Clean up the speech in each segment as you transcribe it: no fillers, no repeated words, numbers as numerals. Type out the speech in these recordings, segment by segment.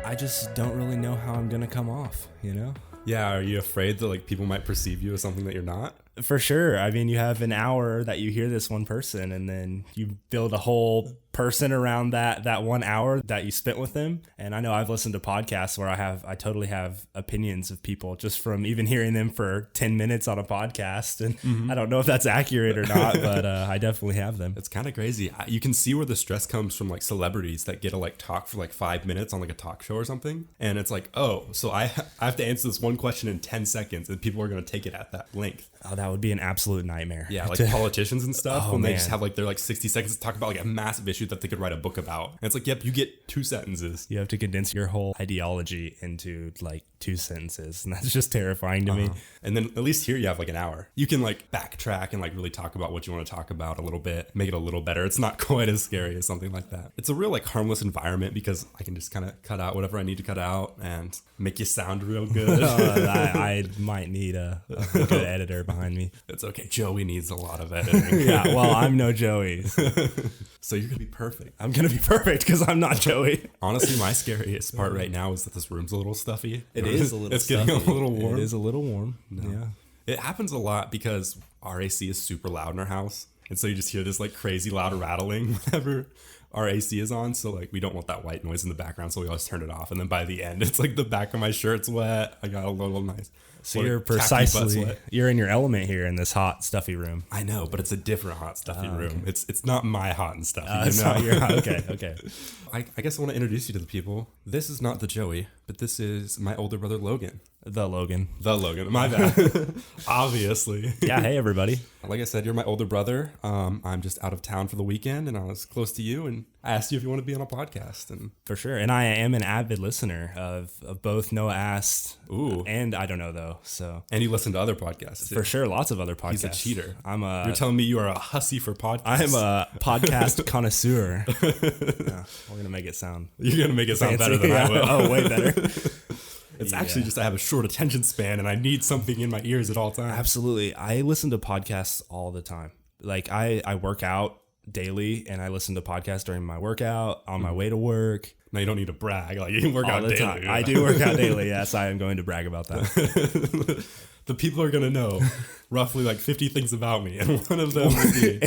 I just don't really know how I'm gonna come off, you know? Yeah, are you afraid that like people might perceive you as something that you're not? For sure. I mean, you have an hour that you hear this one person, and then you build a whole person around that 1 hour that you spent with them. And I know I've listened to podcasts where I totally have opinions of people just from even hearing them for 10 minutes on a podcast. And I don't know if that's accurate or not, but I definitely have them. It's kind of crazy. You can see where the stress comes from, like celebrities that get to like talk for like 5 minutes on like a talk show or something. And it's like, oh, so I have to answer this one question in 10 seconds and people are going to take it at that length. Oh, that would be an absolute nightmare. Yeah, like politicians and stuff, when they just have like their like 60 seconds to talk about like a massive issue that they could write a book about. And it's like, yep, you get 2 sentences. You have to condense your whole ideology into like 2 sentences. And that's just terrifying to me. And then at least here you have like an hour. You can like backtrack and like really talk about what you want to talk about a little bit, make it a little better. It's not quite as scary as something like that. It's a real like harmless environment because I can just kind of cut out whatever I need to cut out and make you sound real good. I might need a good editor behind me. It's okay. Joey needs a lot of editing. Yeah, well, I'm no Joey. So you're going to be perfect. I'm going to be perfect because I'm not Joey. Honestly, my scariest part right now is that this room's a little stuffy. It is a little It's stuffy. getting a little warm. It is a little warm. No. Yeah. It happens a lot because our AC is super loud in our house. And so you just hear this like crazy loud rattling whenever our AC is on. So like we don't want that white noise in the background. So we always turn it off. And then by the end, it's like the back of my shirt's wet. I got a little nice. So you're in your element here in this hot, stuffy room. I know, but it's a different hot, stuffy room. Okay. It's not my hot and stuffy. It's not your hot. Okay. I guess I want to introduce you to the people. This is not the Joey, but this is my older brother, Logan. The Logan. My bad. Obviously. Yeah, hey, everybody. Like I said, you're my older brother. I'm just out of town for the weekend, and I was close to you, and I asked you if you want to be on a podcast. And for sure. And I am an avid listener of both Noah Asked and I Don't Know, though. So. And you listen to other podcasts, too. For sure. Lots of other podcasts. He's a cheater. You're telling me you are a hussy for podcasts. I am a podcast connoisseur. Yeah, we're going to make it sound You're going to make it sound fancy. better than I will. Oh, way better. It's actually just I have a short attention span and I need something in my ears at all times. Absolutely. I listen to podcasts all the time. Like I work out daily and I listen to podcasts during my workout, on my way to work. Now you don't need to brag. Like you can work all out the daily. Time. I do work out daily. Yes, I am going to brag about that. The people are going to know roughly like 50 things about me. And one of them will be...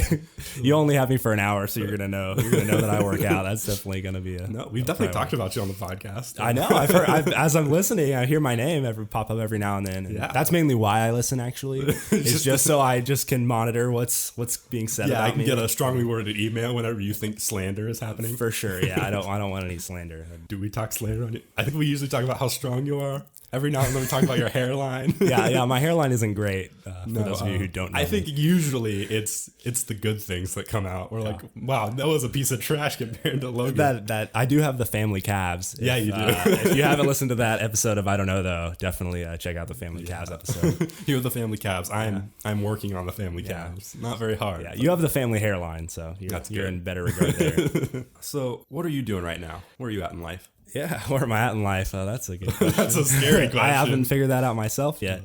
You only have me for an hour, so you're going to know. You're going to know that I work out. That's definitely going to be we've definitely talked about you on the podcast. I know. I've heard, as I'm listening, I hear my name pop up every now and then. And that's mainly why I listen, actually. It's just so I just can monitor what's being said about me. I can get a strongly worded email whenever you think slander is happening. For sure, yeah. I don't want any slander. Do we talk slander on you? I think we usually talk about how strong you are. Every now and then we talk about your hairline. Yeah, my hairline isn't great. For those of you who don't know. I think usually it's the good things that come out. We're like, wow, that was a piece of trash compared to Logan. That I do have the family calves. Yeah, you do. If you haven't listened to that episode of I Don't Know, though, definitely check out the family calves episode. You have the family calves. I'm working on the family calves. Not very hard. Yeah, you have the family hairline, so you're in better regard there. So what are you doing right now? Where are you at in life? Yeah, where am I at in life? That's a good question. That's a scary question. I haven't figured that out myself yet.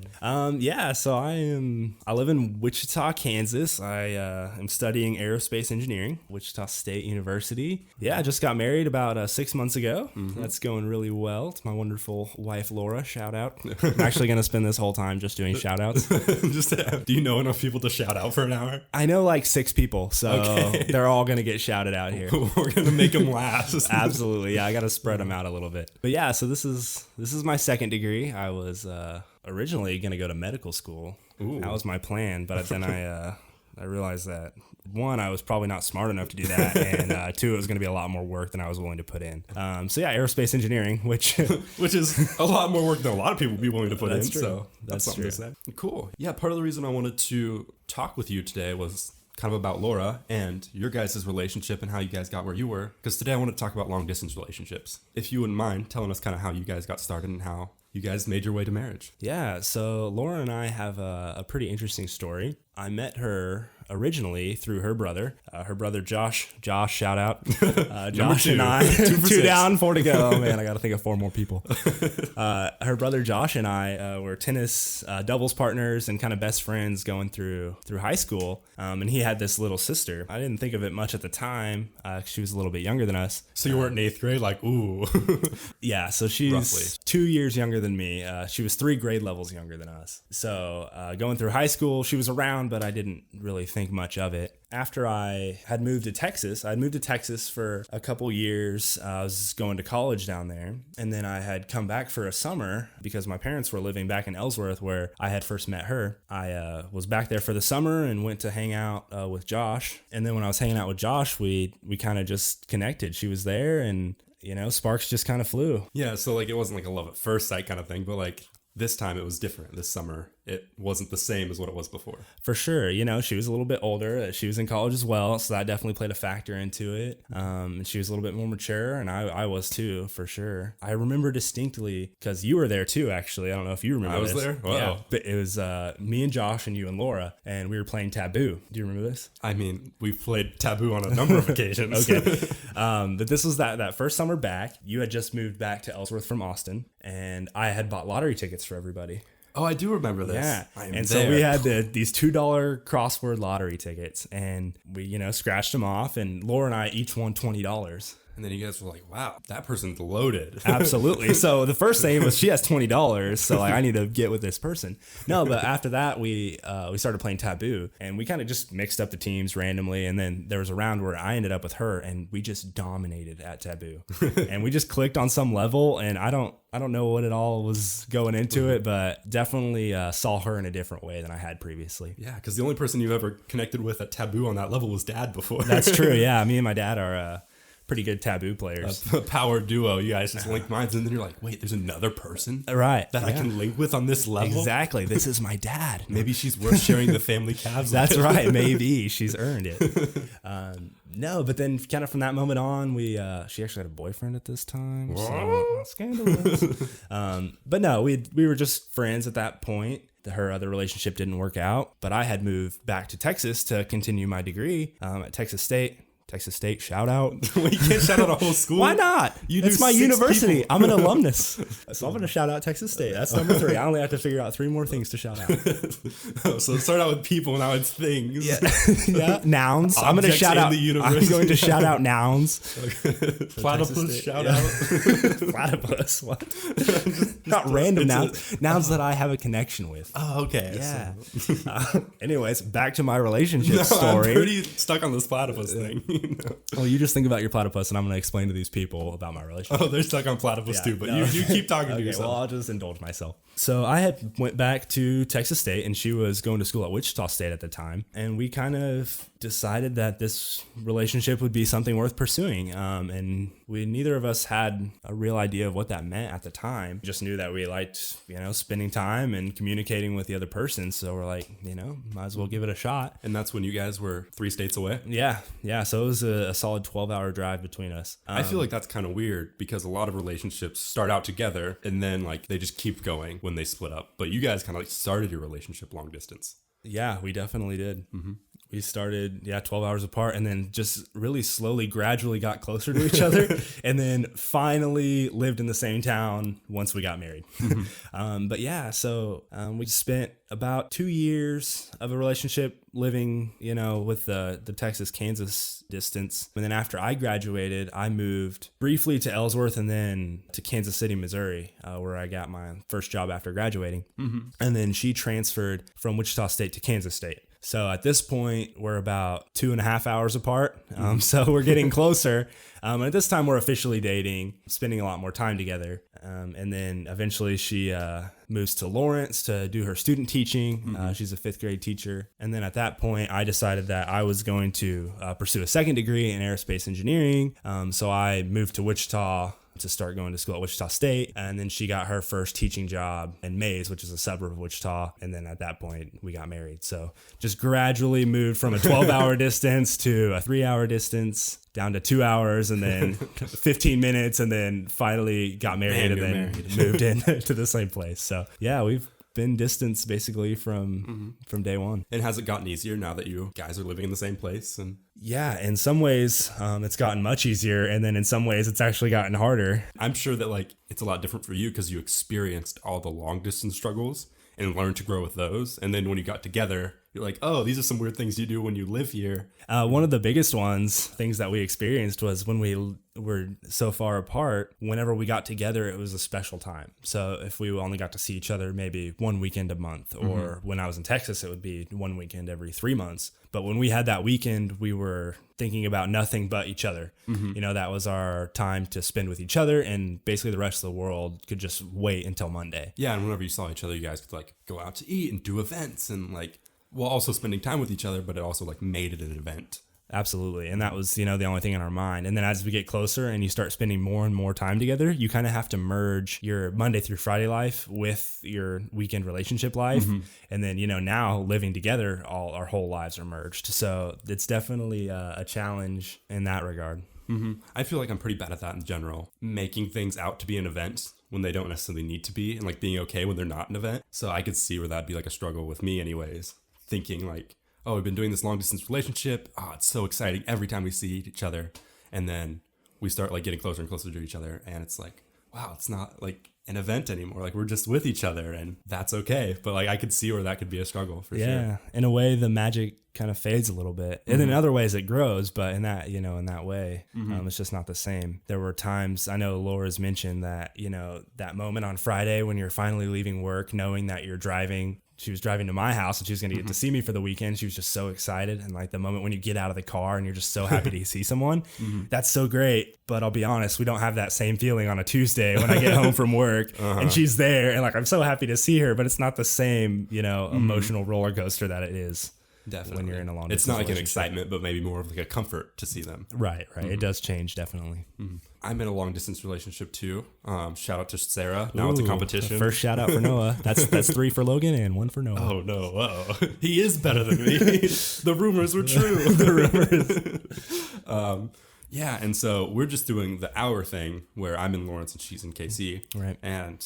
So I live in Wichita, Kansas. I am studying aerospace engineering, Wichita State University. Yeah, I just got married about 6 months ago. That's going really well. It's my wonderful wife, Laura. Shout out. I'm actually going to spend this whole time just doing shout outs. Do you know enough people to shout out for an hour? I know like 6 people, so they're all going to get shouted out here. We're going to make them last. Absolutely. Yeah, I got to spread them out a little bit. But yeah, so this is my second degree. I was originally going to go to medical school. Ooh. That was my plan, but then I realized that 1, I was probably not smart enough to do that, and 2, it was going to be a lot more work than I was willing to put in. So yeah, aerospace engineering, which is a lot more work than a lot of people would be willing to put in. True. So that's something true. to say. Cool. Yeah, part of the reason I wanted to talk with you today was kind of about Laura and your guys' relationship and how you guys got where you were. Because today I want to talk about long distance relationships. If you wouldn't mind telling us kind of how you guys got started and how you guys made your way to marriage. Yeah, so Laura and I have a pretty interesting story. I met her originally through her brother Josh. Josh, shout out. Josh and I, 2 down, 4 to go. Oh man, I got to think of 4 more people. Her brother Josh and I were tennis doubles partners and kind of best friends going through high school. And he had this little sister. I didn't think of it much at the time. She was a little bit younger than us. So you weren't in 8th grade, like, ooh. Yeah, so she's Roughly 2 years younger than me. She was 3 grade levels younger than us. So going through high school, she was around, but I didn't really think much of it. After I had moved to Texas, I'd moved to Texas for a couple years. I was going to college down there. And then I had come back for a summer because my parents were living back in Ellsworth where I had first met her. I was back there for the summer and went to hang out with Josh. And then when I was hanging out with Josh, we kind of just connected. She was there and, you know, sparks just kind of flew. Yeah, so like it wasn't like a love at first sight kind of thing, but like this time it was different. This summer, it wasn't the same as what it was before. For sure. You know, she was a little bit older. She was in college as well, so that definitely played a factor into it. And she was a little bit more mature, and I was too, for sure. I remember distinctly, because you were there too, actually. I don't know if you remember this. I was there? Wow. Yeah, but it was me and Josh and you and Laura, and we were playing Taboo. Do you remember this? I mean, we've played Taboo on a number of occasions. Okay. But this was that first summer back. You had just moved back to Ellsworth from Austin, and I had bought lottery tickets for everybody. Oh, I do remember this. Yeah. And so we had these $2 crossword lottery tickets, and we, you know, scratched them off, and Laura and I each won $20. And then you guys were like, wow, that person's loaded. Absolutely. So the first thing was she has $20. So like, I need to get with this person. No, but after that, we started playing Taboo, and we kind of just mixed up the teams randomly. And then there was a round where I ended up with her, and we just dominated at Taboo. And we just clicked on some level, and I don't know what it all was going into it, but definitely saw her in a different way than I had previously. Yeah, because the only person you've ever connected with at Taboo on that level was Dad before. That's true. Yeah, me and my dad are pretty good Taboo players. A power duo. You guys just link minds, and then you're like, wait, there's another person right that I can link with on this level? Exactly. This is my dad. Maybe she's worth sharing the family calves. That's right. Maybe she's earned it. No, but then kind of from that moment on, she actually had a boyfriend at this time. So scandalous. But no, we were just friends at that point. Her other relationship didn't work out, but I had moved back to Texas to continue my degree at Texas State. Texas State, shout out. Well, you can't shout out a whole school. Why not? It's my university. People. I'm an alumnus. So I'm going to shout out Texas State. That's number 3. I only have to figure out 3 more things to shout out. So let's start out with people. Now it's things. Yeah. Yeah. Nouns. I'm going to shout out. I'm going to shout out nouns. Platypus, shout out. Platypus. What? Not random nouns. Nouns that I have a connection with. Oh, okay. Yeah. Anyways, back to my relationship story. I'm pretty stuck on this platypus thing. Well, you just think about your platypus, and I'm going to explain to these people about my relationship. Oh, they're stuck on platypus too, but you keep talking to yourself. Well, I'll just indulge myself. So I had went back to Texas State, and she was going to school at Wichita State at the time, and we kind of decided that this relationship would be something worth pursuing. And neither of us had a real idea of what that meant at the time. We just knew that we liked, you know, spending time and communicating with the other person. So we're like, you know, might as well give it a shot. And that's when you guys were 3 states away? Yeah. So it was a solid 12-hour drive between us. I feel like that's kind of weird because a lot of relationships start out together and then like they just keep going when they split up. But you guys kind of like started your relationship long distance. Yeah, we definitely did. Mm-hmm. We started, 12 hours apart, and then just really slowly, gradually got closer to each other, and then finally lived in the same town once we got married. Mm-hmm. But yeah, so we spent about 2 years of a relationship living, you know, with the Texas-Kansas distance. And then after I graduated, I moved briefly to Ellsworth and then to Kansas City, Missouri, where I got my first job after graduating. Mm-hmm. And then she transferred from Wichita State to Kansas State. So at this point, we're about 2.5 hours apart. So we're getting closer. And at this time, we're officially dating, spending a lot more time together. And then eventually she moves to Lawrence to do her student teaching. Mm-hmm. She's a 5th grade teacher. And then at that point, I decided that I was going to pursue a second degree in aerospace engineering. So I moved to Wichita to start going to school at Wichita State. And then she got her first teaching job in Mays, which is a suburb of Wichita. And then at that point, we got married. So just gradually moved from a 12-hour distance to a 3-hour distance, down to 2 hours, and then 15 minutes, and then finally got married, and then moved in to the same place. So yeah, we've been distance basically from day one. And has it gotten easier now that you guys are living in the same place? And yeah, in some ways it's gotten much easier, and then in some ways it's actually gotten harder. I'm sure that like it's a lot different for you because you experienced all the long distance struggles and learned to grow with those. And then when you got together, you're like, oh, these are some weird things you do when you live here. One of the biggest things that we experienced was when we were so far apart, whenever we got together, it was a special time. So if we only got to see each other maybe one weekend a month, or when I was in Texas, it would be one weekend every 3 months. But when we had that weekend, we were thinking about nothing but each other. You know, that was our time to spend with each other, and basically the rest of the world could just wait until Monday. Yeah, and whenever you saw each other, you guys could like go out to eat and do events and like, while also spending time with each other, but it also like made it an event. Absolutely. And that was, you know, the only thing in our mind. And then as we get closer and you start spending more and more time together, you kind of have to merge your Monday through Friday life with your weekend relationship life. And then, you know, now living together, our whole lives are merged. So it's definitely a challenge in that regard. I feel like I'm pretty bad at that in general, making things out to be an event when they don't necessarily need to be, and like being okay when they're not an event. So I could see where that'd be like a struggle with me anyways, thinking like, oh, we've been doing this long distance relationship. Oh, it's so exciting every time we see each other. And then we start like getting closer and closer to each other. And it's like, wow, it's not like an event anymore. Like we're just with each other, and that's okay. But like I could see where that could be a struggle for sure. Yeah. In a way, the magic kind of fades a little bit. And then in other ways it grows, but in that, you know, in that way, it's just not the same. There were times, I know Laura's mentioned that, you know, that moment on Friday when you're finally leaving work, knowing that you're driving. She was driving to my house and she was going to get to see me for the weekend. She was just so excited. And like the moment when you get out of the car and you're just so happy to see someone, that's so great. But I'll be honest, we don't have that same feeling on a Tuesday when I get home from work and she's there. And like, I'm so happy to see her, but it's not the same, you know, emotional roller coaster that it is. Definitely. When you're in a long distance, it's not like an excitement, but maybe more of like a comfort to see them. Right. It does change, definitely. I'm in a long distance relationship too. Shout out to Sarah. Now it's a competition. First shout out for Noah. That's 3 for Logan and 1 for Noah. Oh no! Whoa. He is better than me. The rumors were true. Yeah, and so we're just doing the hour thing where I'm in Lawrence and she's in KC. Right. And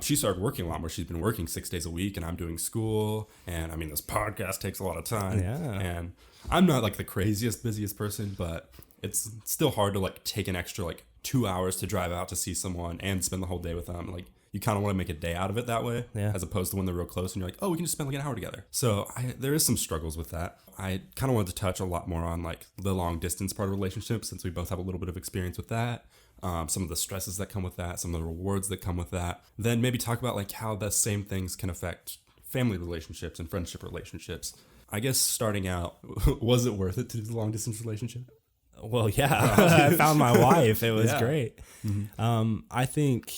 she started working a lot more. She's been working 6 days a week, and I'm doing school. And I mean, this podcast takes a lot of time. Yeah. And I'm not like the craziest, busiest person, but it's still hard to like take an extra like 2 hours to drive out to see someone and spend the whole day with them. Like you kind of want to make a day out of it that way, as opposed to when they're real close and you're like, oh, we can just spend like an hour together. So there is some struggles with that. I kind of wanted to touch a lot more on like the long distance part of relationships, since we both have a little bit of experience with that. Some of the stresses that come with that, some of the rewards that come with that. Then maybe talk about like how the same things can affect family relationships and friendship relationships. I guess starting out, was it worth it to do the long distance relationship? Well, yeah, I found my wife. It was great. I think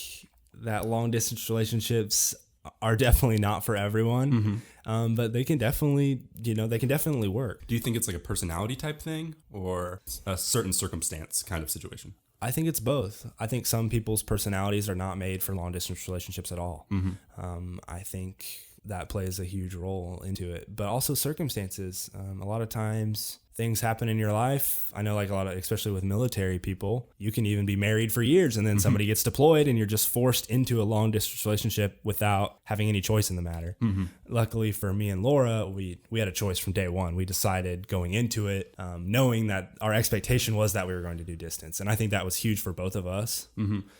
that long distance relationships are definitely not for everyone, but they can definitely, work. Do you think it's like a personality type thing or a certain circumstance kind of situation? I think it's both. I think some people's personalities are not made for long distance relationships at all. I think that plays a huge role into it, but also circumstances. A lot of times things happen in your life. I know like especially with military people, you can even be married for years and then somebody gets deployed and you're just forced into a long distance relationship without having any choice in the matter. Luckily for me and Laura, we had a choice from day one. We decided going into it, knowing that our expectation was that we were going to do distance. And I think that was huge for both of us.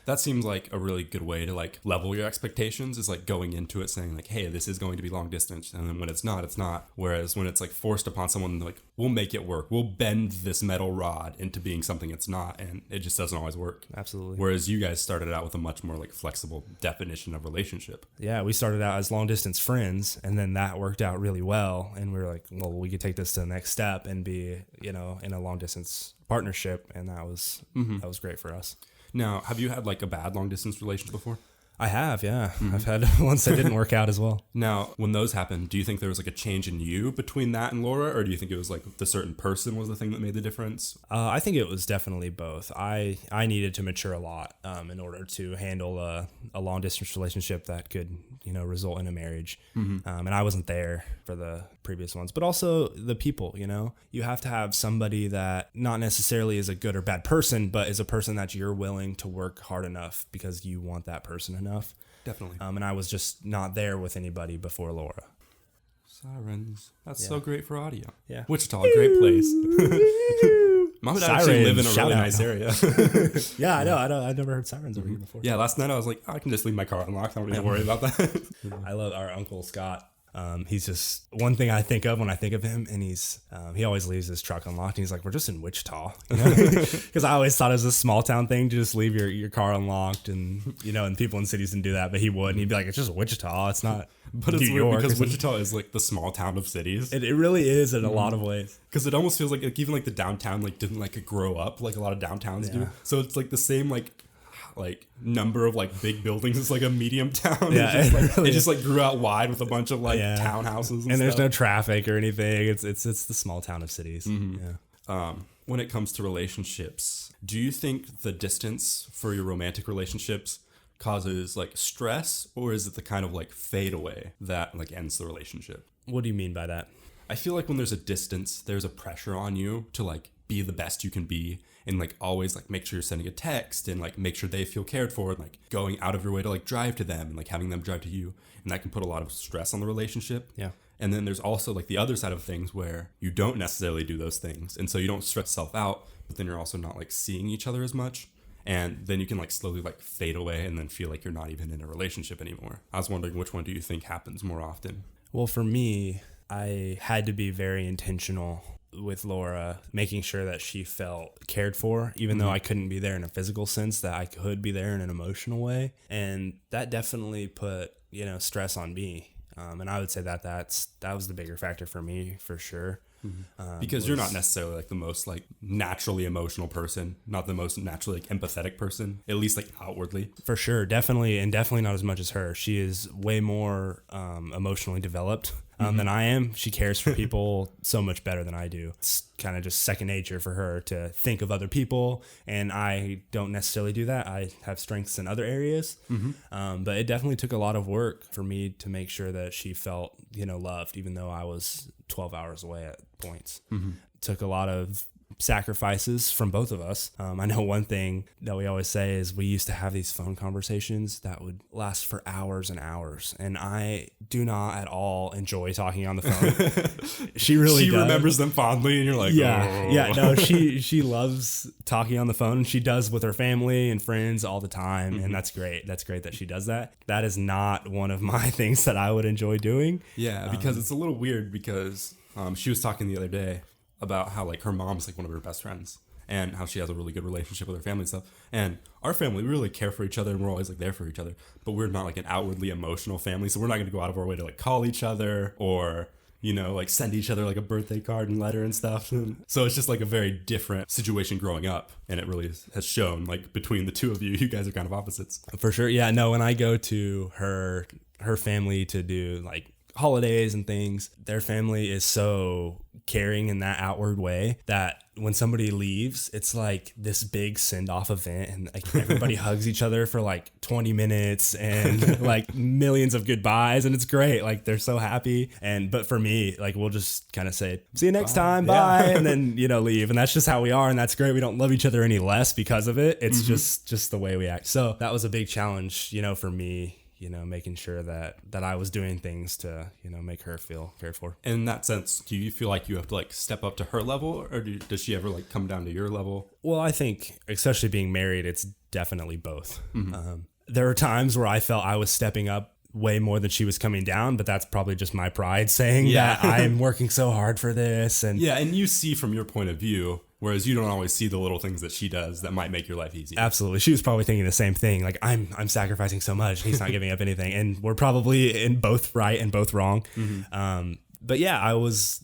That seems like a really good way to like level your expectations, is like going into it saying like, hey, this is going to be long distance. And then when it's not, it's not. Whereas when it's like forced upon someone, like, we'll make it work. We'll bend this metal rod into being something it's not, and it just doesn't always work. Absolutely. Whereas you guys started out with a much more like flexible definition of relationship. Yeah, we started out as long distance friends, and then that worked out really well, and we were like, well, we could take this to the next step and be, in a long distance partnership, and that was great for us. Now, have you had like a bad long distance relationship before? I have, yeah. I've had ones that didn't work out as well. Now, when those happened, do you think there was like a change in you between that and Laura, or do you think it was like the certain person was the thing that made the difference? I think it was definitely both. I needed to mature a lot in order to handle a long distance relationship that could, result in a marriage. And I wasn't there for the previous ones, but also the people, you have to have somebody that not necessarily is a good or bad person, but is a person that you're willing to work hard enough because you want that person enough. Definitely. And I was just not there with anybody before Laura. Sirens. That's so great for audio. Yeah. Wichita, a great place. Mom and dad actually live in a really nice area. Yeah, I know. I've never heard sirens over here before. Yeah, last night I was like, I can just leave my car unlocked. I don't need to worry about that. I love our Uncle Scott. He's just one thing I think of when I think of him, and he always leaves his truck unlocked. And he's like, "We're just in Wichita," because I always thought it was a small town thing to just leave your car unlocked, and and people in cities didn't do that, but he would, and he'd be like, "It's just Wichita. It's not." But it's weird because Wichita is like the small town of cities. It really is in a lot of ways. Because it almost feels like even like the downtown didn't grow up like a lot of downtowns do. So it's like the same like number of like big buildings. It's like a medium town. Yeah, it just grew out wide with a bunch of townhouses and there's no traffic or anything. It's the small town of cities. Yeah. When it comes to relationships, do you think the distance for your romantic relationships causes stress, or is it the kind of fade away that ends the relationship? What do you mean by that? I feel like when there's a distance, there's a pressure on you to be the best you can be, and always make sure you're sending a text, and make sure they feel cared for, and going out of your way to drive to them, and having them drive to you, and that can put a lot of stress on the relationship. Yeah. And then there's also the other side of things where you don't necessarily do those things, and so you don't stress yourself out, but then you're also not seeing each other as much. And then you can slowly fade away and then feel like you're not even in a relationship anymore. I was wondering, which one do you think happens more often? Well, for me, I had to be very intentional with Laura, making sure that she felt cared for, even though I couldn't be there in a physical sense, that I could be there in an emotional way. And that definitely put, stress on me. And I would say that was the bigger factor for me, for sure. Because you're not necessarily the most naturally emotional person, not the most naturally empathetic person, at least outwardly. For sure, definitely not as much as her. She is way more emotionally developed than I am. She cares for people so much better than I do. It's kind of just second nature for her to think of other people, and I don't necessarily do that. I have strengths in other areas, but it definitely took a lot of work for me to make sure that she felt loved, even though I was 12 hours away at points. Took a lot of sacrifices from both of us. I know one thing that we always say is we used to have these phone conversations that would last for hours and hours, and I do not at all enjoy talking on the phone. She does. Remembers them fondly, and you're like, no, she loves talking on the phone, and she does with her family and friends all the time, and that's great that she does that. That is not one of my things that I would enjoy doing. Because it's a little weird, because she was talking the other day about how her mom's one of her best friends, and how she has a really good relationship with her family and stuff. And our family, we really care for each other, and we're always there for each other, but we're not an outwardly emotional family, so we're not going to go out of our way to call each other, or send each other a birthday card and letter and stuff. So it's just a very different situation growing up, and it really has shown between the two of you guys are kind of opposites. For sure. Yeah, no, when I go to her family to do holidays and things, their family is so caring in that outward way that when somebody leaves, it's this big send-off event, and everybody hugs each other for 20 minutes and millions of goodbyes, and it's great. They're so happy. But for me, we'll just kind of say, see you next time, bye, and then leave. And that's just how we are, and that's great. We don't love each other any less because of it. It's just the way we act. So that was a big challenge, for me, making sure that I was doing things to, make her feel cared for. In that sense, do you feel like you have to step up to her level, or does she ever come down to your level? Well, I think, especially being married, it's definitely both. There are times where I felt I was stepping up way more than she was coming down, but that's probably just my pride saying that I'm working so hard for this. And you see from your point of view, whereas you don't always see the little things that she does that might make your life easier. Absolutely. She was probably thinking the same thing. I'm sacrificing so much. He's not giving up anything. And we're probably in both right and both wrong. But yeah,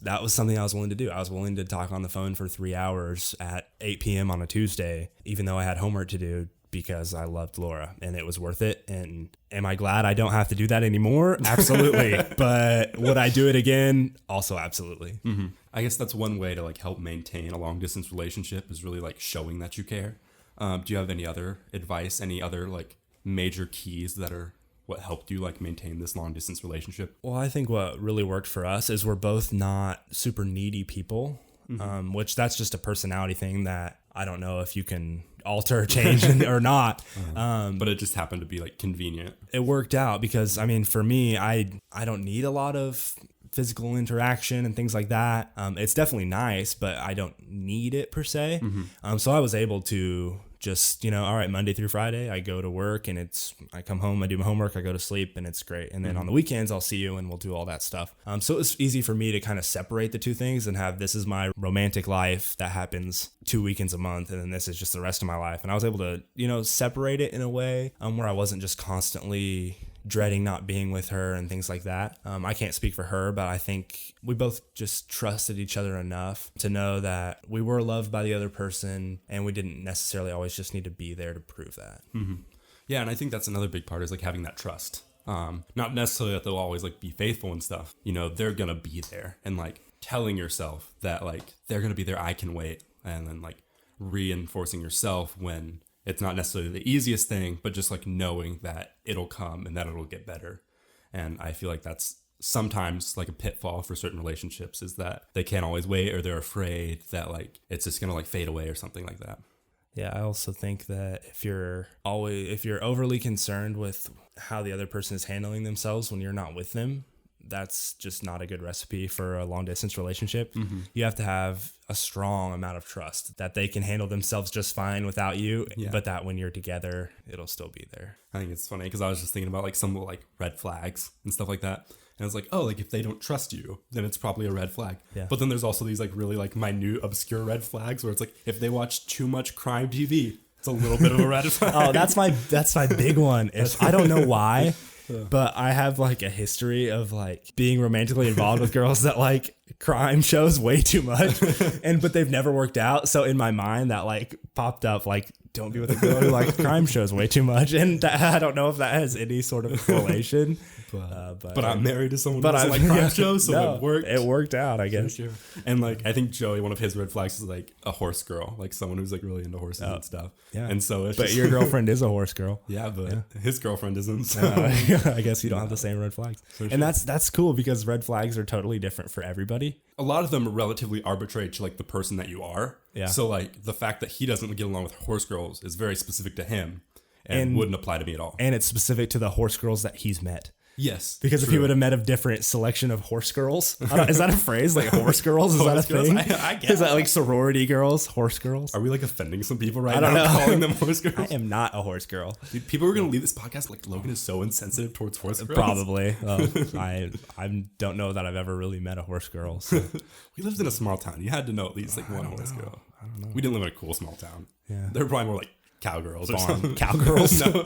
that was something I was willing to do. I was willing to talk on the phone for 3 hours at 8 p.m. on a Tuesday, even though I had homework to do, because I loved Laura and it was worth it. And am I glad I don't have to do that anymore? Absolutely. But would I do it again? Also, absolutely. Mm-hmm. I guess that's one way to like help maintain a long distance relationship is really like showing that you care. Do you have any other advice, any other like major keys that are what helped you like maintain this long distance relationship? Well, I think what really worked for us is we're both not super needy people, which that's just a personality thing that I don't know if you can alter or change or not. But it just happened to be like convenient. It worked out because, I mean, for me, I don't need a lot of physical interaction and things like that. It's definitely nice, but I don't need it per se. So I was able to just, all right, Monday through Friday, I go to work and I come home, I do my homework, I go to sleep, and it's great. And then on the weekends, I'll see you and we'll do all that stuff. So it's easy for me to kind of separate the two things and have, this is my romantic life that happens 2 weekends a month, and then this is just the rest of my life. And I was able to, separate it in a way where I wasn't just constantly dreading not being with her and things like that. I can't speak for her, but I think we both just trusted each other enough to know that we were loved by the other person, and we didn't necessarily always just need to be there to prove that. Yeah, and I think that's another big part is like having that trust. Not necessarily that they'll always like be faithful and stuff. They're gonna be there, and like telling yourself that like they're gonna be there, I can wait, and then like reinforcing yourself when it's not necessarily the easiest thing, but just like knowing that it'll come and that it'll get better. And I feel like that's sometimes like a pitfall for certain relationships, is that they can't always wait, or they're afraid that like it's just gonna like fade away or something like that. Yeah, I also think that if you're overly concerned with how the other person is handling themselves when you're not with them, that's just not a good recipe for a long distance relationship. You have to have a strong amount of trust that they can handle themselves just fine without you, but that when you're together, it'll still be there. I think it's funny because I was just thinking about like some like red flags and stuff like that. And it's like, oh, like if they don't trust you, then it's probably a red flag. Yeah. But then there's also these like really like minute, obscure red flags where it's like if they watch too much crime TV, it's a little bit of a red flag. Oh, that's my big one. I don't know why, but I have like a history of like being romantically involved with girls that like crime shows way too much, but they've never worked out. So in my mind, that like popped up like, don't be with a girl who likes crime shows way too much, and I don't know if that has any sort of correlation. But I'm married to someone who doesn't like crime shows, so it worked. It worked out, I guess. Sure. And like I think Joey, one of his red flags is like a horse girl, like someone who's like really into horses and stuff. Yeah. And so it's but your girlfriend is a horse girl. Yeah, but his girlfriend isn't. So. I guess you don't have the same red flags. Sure. And that's cool because red flags are totally different for everybody. A lot of them are relatively arbitrary to like the person that you are. Yeah. So like the fact that he doesn't get along with horse girls is very specific to him and wouldn't apply to me at all. And it's specific to the horse girls that he's met. Yes. Because if he would have met a different selection of horse girls, is that a phrase? Like horse girls? Is that a thing? I guess. Is that like sorority girls, horse girls? Are we like offending some people right now? I don't know. Calling them horse girls? I am not a horse girl. Dude, people are going to leave this podcast like Logan is so insensitive towards horse girls. Probably. I don't know that I've ever really met a horse girl. So. We lived in a small town. You had to know at least like one horse girl. I don't know. We didn't live in a cool small town. Yeah. They're probably more like cowgirls or something. Cowgirls? No.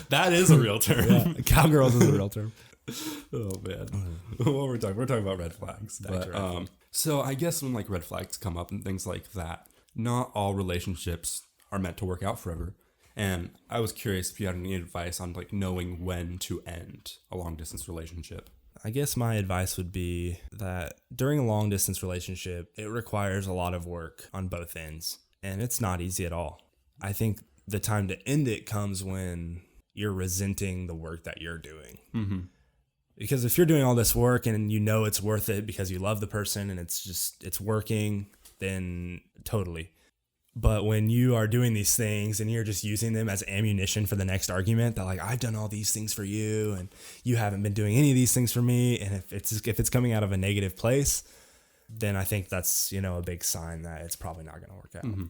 That is a real term. Yeah. Cowgirls is a real term. Oh man. What we're talking about red flags. But, so I guess when like red flags come up and things like that, not all relationships are meant to work out forever. And I was curious if you had any advice on like knowing when to end a long distance relationship. I guess my advice would be that during a long distance relationship, it requires a lot of work on both ends, and it's not easy at all. I think the time to end it comes when you're resenting the work that you're doing. Mm-hmm. Because if you're doing all this work and you know it's worth it because you love the person and it's working, then totally. But when you are doing these things and you're just using them as ammunition for the next argument, that like, I've done all these things for you and you haven't been doing any of these things for me. And if it's coming out of a negative place, then I think that's, a big sign that it's probably not going to work out. Mm-hmm.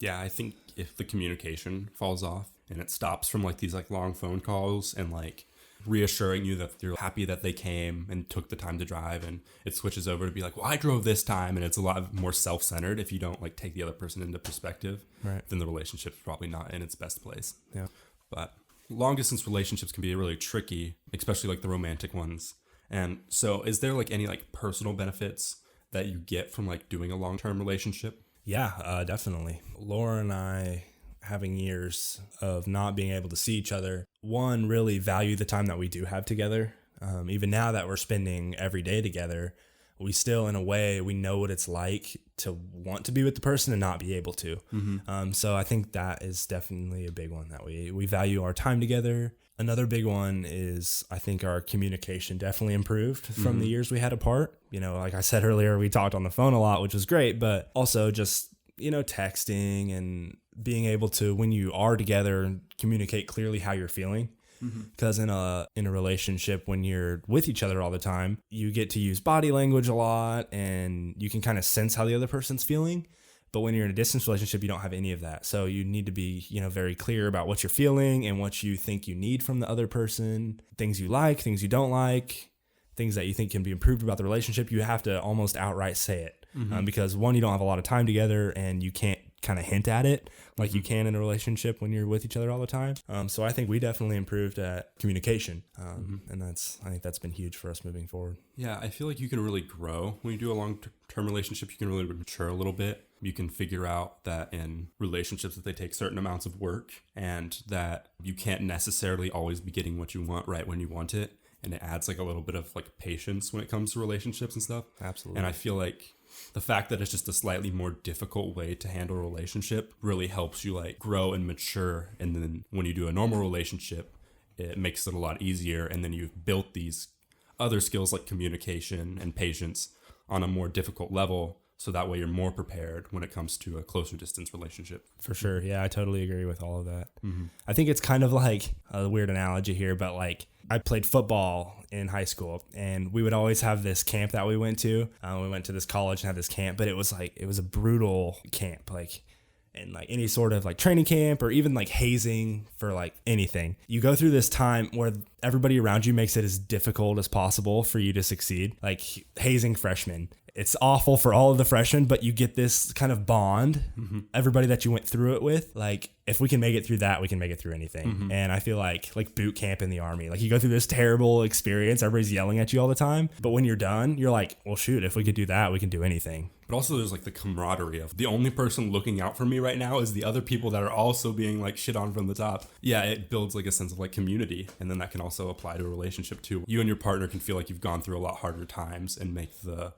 Yeah, I think if the communication falls off and it stops from like these like long phone calls and like reassuring you that you're happy that they came and took the time to drive, and it switches over to be like, well, I drove this time, and it's a lot more self-centered. If you don't like take the other person into perspective, right, then the relationship's probably not in its best place. Yeah. But long distance relationships can be really tricky, especially like the romantic ones. And so is there like any like personal benefits that you get from like doing a long-term relationship? Yeah, definitely. Laura and I having years of not being able to see each other, one, really value the time that we do have together. Even now that we're spending every day together, we still, in a way, we know what it's like to want to be with the person and not be able to. So I think that is definitely a big one, that we value our time together. Another big one is, I think, our communication definitely improved from the years we had apart. You know, like I said earlier, we talked on the phone a lot, which was great, but also just, you know, texting and being able to, when you are together, communicate clearly how you're feeling. Because in a relationship, when you're with each other all the time, you get to use body language a lot and you can kind of sense how the other person's feeling. But when you're in a distance relationship, you don't have any of that. So you need to be, you know, very clear about what you're feeling and what you think you need from the other person, things you like, things you don't like, things that you think can be improved about the relationship. You have to almost outright say it because, one, you don't have a lot of time together and you can't kind of hint at it like you can in a relationship when you're with each other all the time. So I think we definitely improved at communication. And I think that's been huge for us moving forward. Yeah, I feel like you can really grow when you do a long-term relationship. You can really mature a little bit. You can figure out that in relationships that they take certain amounts of work and that you can't necessarily always be getting what you want right when you want it. And it adds like a little bit of like patience when it comes to relationships and stuff. Absolutely. And I feel like the fact that it's just a slightly more difficult way to handle a relationship really helps you like grow and mature. And then when you do a normal relationship, it makes it a lot easier. And then you've built these other skills like communication and patience on a more difficult level. So that way you're more prepared when it comes to a closer distance relationship. For sure. Yeah, I totally agree with all of that. I think it's kind of like a weird analogy here, but like I played football in high school and we would always have this camp that we went to. We went to this college and had this camp, but it was a brutal camp. Like, and like any sort of like training camp or even like hazing for like anything. You go through this time where everybody around you makes it as difficult as possible for you to succeed. Like hazing freshmen. It's awful for all of the freshmen, but you get this kind of bond, everybody that you went through it with. Like, if we can make it through that, we can make it through anything. And I feel like boot camp in the Army, like you go through this terrible experience, everybody's yelling at you all the time. But when you're done, you're like, well, shoot, if we could do that, we can do anything. But also there's like the camaraderie of the only person looking out for me right now is the other people that are also being like shit on from the top. Yeah, it builds like a sense of like community. And then that can also apply to a relationship too. You and your partner can feel like you've gone through a lot harder times and make the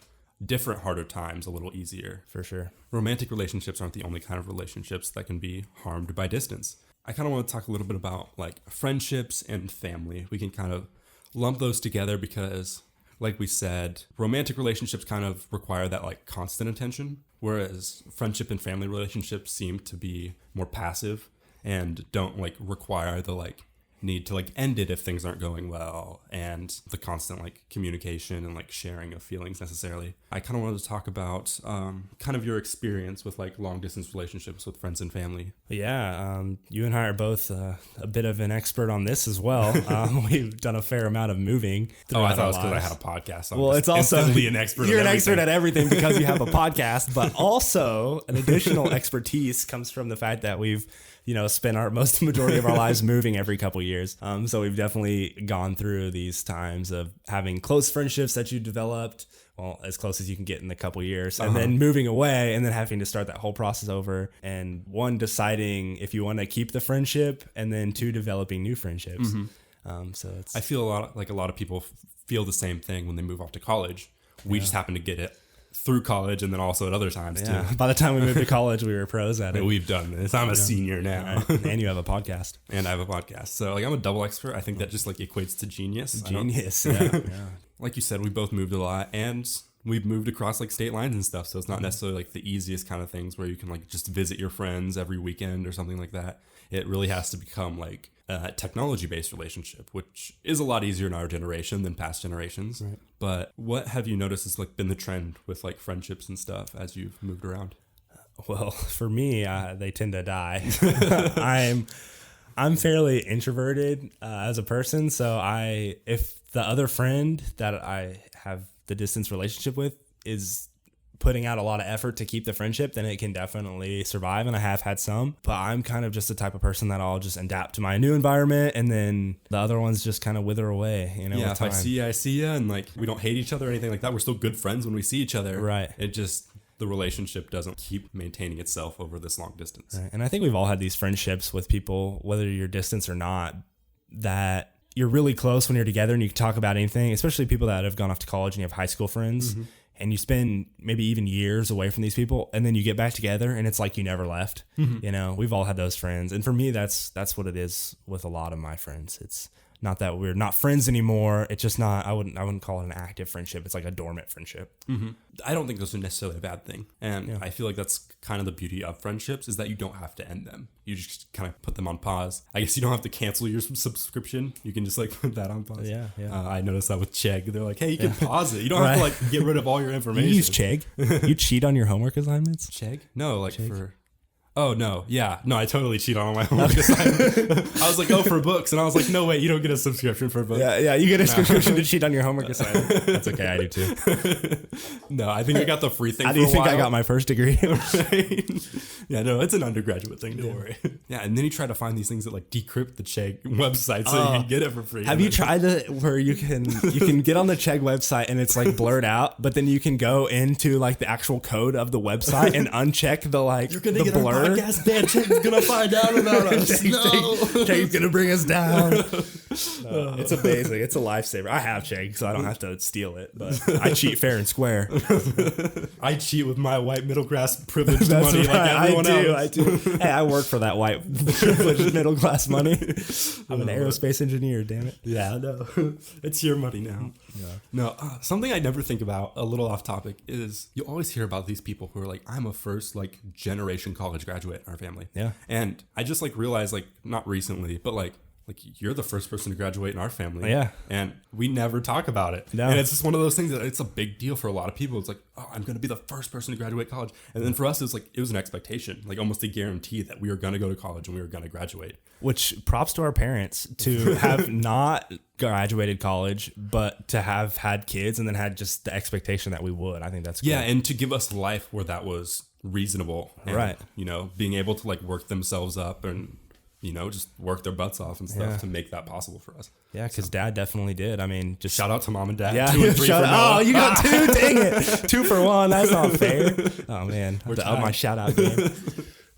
different harder times a little easier. For sure. Romantic relationships aren't the only kind of relationships that can be harmed by distance. I kind of want to talk a little bit about like friendships and family. We can kind of lump those together because, like we said, romantic relationships kind of require that like constant attention, whereas friendship and family relationships seem to be more passive and don't like require the like need to like end it if things aren't going well and the constant like communication and like sharing of feelings necessarily. I kind of wanted to talk about kind of your experience with like long distance relationships with friends and family. Yeah, you and I are both a bit of an expert on this as well. We've done a fair amount of moving. Oh, I thought it was because I had a podcast. So well, it's also an expert. You're an expert at everything because you have a podcast, but also an additional expertise comes from the fact that we've spent our majority of our lives moving every couple years. So we've definitely gone through these times of having close friendships that you developed, well, as close as you can get in a couple years, and then moving away and then having to start that whole process over. And one, deciding if you want to keep the friendship, and then two, developing new friendships. So it's, I feel a lot of people feel the same thing when they move off to college. We just happen to get it through college and then also at other times too. By the time we moved to college, we were pros at it. We've done this. I'm a senior now. Right. And you have a podcast. And I have a podcast. So like I'm a double expert. I think that just like equates to genius. Genius. Yeah. Like you said, we both moved a lot and we've moved across like state lines and stuff. So it's not necessarily like the easiest kind of things where you can like just visit your friends every weekend or something like that. It really has to become like a technology-based relationship, which is a lot easier in our generation than past generations. Right. But what have you noticed has like been the trend with like friendships and stuff as you've moved around? Well, for me, they tend to die. I'm fairly introverted as a person, so if the other friend that I have the distance relationship with is putting out a lot of effort to keep the friendship, then it can definitely survive, and I have had some. But I'm kind of just the type of person that I'll just adapt to my new environment, and then the other ones just kind of wither away. Yeah, if I see you, and like we don't hate each other or anything like that. We're still good friends when we see each other. Right. It just the relationship doesn't keep maintaining itself over this long distance. Right. And I think we've all had these friendships with people, whether you're distance or not, that you're really close when you're together and you can talk about anything, especially people that have gone off to college and you have high school friends. Mm-hmm. And you spend maybe even years away from these people, and then you get back together and it's like you never left. Mm-hmm. You know, we've all had those friends. And for me, that's what it is with a lot of my friends. It's not that we're not friends anymore. It's just not, I wouldn't call it an active friendship. It's like a dormant friendship. Mm-hmm. I don't think those are necessarily a bad thing. And I feel like that's kind of the beauty of friendships, is that you don't have to end them. You just kind of put them on pause. I guess you don't have to cancel your subscription. You can just like put that on pause. Yeah. I noticed that with Chegg. They're like, hey, you can pause it. You don't have to like get rid of all your information. You use Chegg? You cheat on your homework assignments? Chegg? No, like Chegg? Oh, no. Yeah. No, I totally cheat on all my homework assignments. I was like, for books. And I was like, no, wait, you don't get a subscription for books. Yeah, you get a subscription to cheat on your homework assignment. That's okay, I do too. No, I think I got the free thing. How do you think I got my first degree? Right? Yeah, no, it's an undergraduate thing, don't worry. Yeah, and then you try to find these things that like decrypt the Chegg website so you can get it for free. Have you tried it where you can get on the Chegg website and it's like blurred out, but then you can go into like the actual code of the website and uncheck the like You're gonna the get blur? Our podcast ban. Chegg's gonna find out about us. Chegg's gonna bring us down. No, it's amazing. It's a lifesaver. I have Chegg, so I don't have to steal it, but I cheat fair and square. I cheat with my white middle class privileged money right. Like everyone else. I do. Hey, I work for that white privileged middle class money. I'm an aerospace engineer, damn it. Yeah, no. It's your money now. Yeah. No, something I never think about, a little off topic, is you always hear about these people who are like, I'm a first like generation college graduate in our family. Yeah. And I just like realized, like, not recently, but like you're the first person to graduate in our family. Yeah. And we never talk about it. No. And it's just one of those things that it's a big deal for a lot of people. It's like, oh, I'm going to be the first person to graduate college. And then for us, it was an expectation, like almost a guarantee that we were going to go to college and we were going to graduate. Which props to our parents to have not graduated college, but to have had kids and then had just the expectation that we would. I think that's cool. Yeah. And to give us life where that was reasonable. And, right. You know, being able to like work themselves up and, you know, just work their butts off and stuff to make that possible for us. Yeah, because Dad definitely did. I mean, just shout out to Mom and Dad. Yeah, 2 and 3 for Noah. Oh, you got 2? Dang it. 2 for 1. That's not fair. Oh, man. I have to up my shout out game.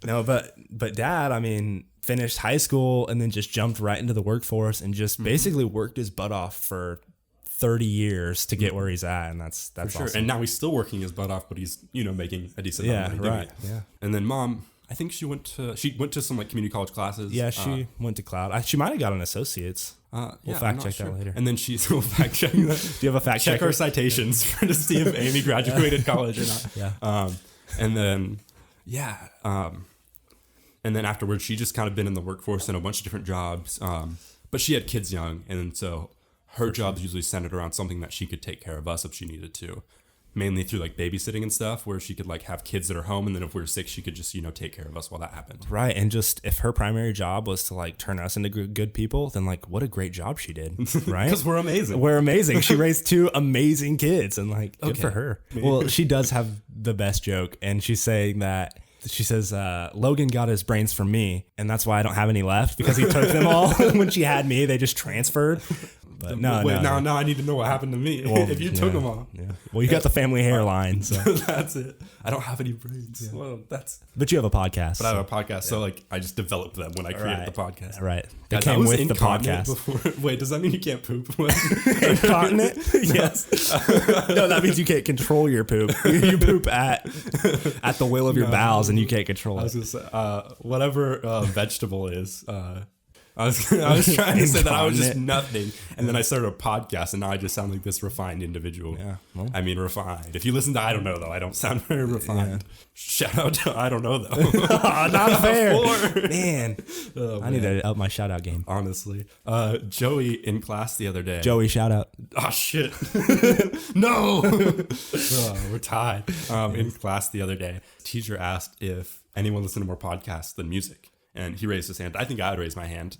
No, but Dad, I mean, finished high school and then just jumped right into the workforce and just basically worked his butt off for 30 years to get where he's at, and that's for sure. Awesome. And now he's still working his butt off, but he's, you know, making a decent amount of money. Right. Yeah. And then Mom, I think she went to some like community college classes. Yeah, she went to Cloud. She might have got an associate's. We'll fact check that later. And then we'll fact check that. Do you have a fact check? Check our citations to see if Amy graduated college or not. Yeah. And then and then afterwards, she just kind of been in the workforce in a bunch of different jobs. But she had kids young, and so her jobs usually centered around something that she could take care of us if she needed to. Mainly through like babysitting and stuff, where she could like have kids that are home, and then if we were sick, she could just, you know, take care of us while that happened. Right. And just if her primary job was to like turn us into good people, then like what a great job she did. Right. Because we're amazing. We're amazing. She raised 2 amazing kids, and like good for her. Well, she does have the best joke, and she's saying that. She says, Logan got his brains from me, and that's why I don't have any left, because he took them all. When she had me, they just transferred. But now I need to know what happened to me if you took them all. Yeah. Well, you got the family hairline, so that's it. I don't have any brains. Yeah. Well, but you have a podcast. But I have a podcast, so like I just developed them when I created the podcast. Right. They came with the podcast. Before. Wait, does that mean you can't poop? Incontinent? Yes. No, that means you can't control your poop. You poop at the will of your bowels, and you can't control it. I was gonna say, whatever vegetable is. I was trying to say that I was just nothing, and then I started a podcast, and now I just sound like this refined individual. Yeah, well. I mean, refined. If you listen to I Don't Know, though, I don't sound very refined. Yeah. Shout out to I Don't Know, though. Not fair. Man. I need to up my shout out game. Honestly. Joey in class the other day. Joey, shout out. Oh, shit. No. We're tied. In class the other day, teacher asked if anyone listened to more podcasts than music. And he raised his hand. I think I would raise my hand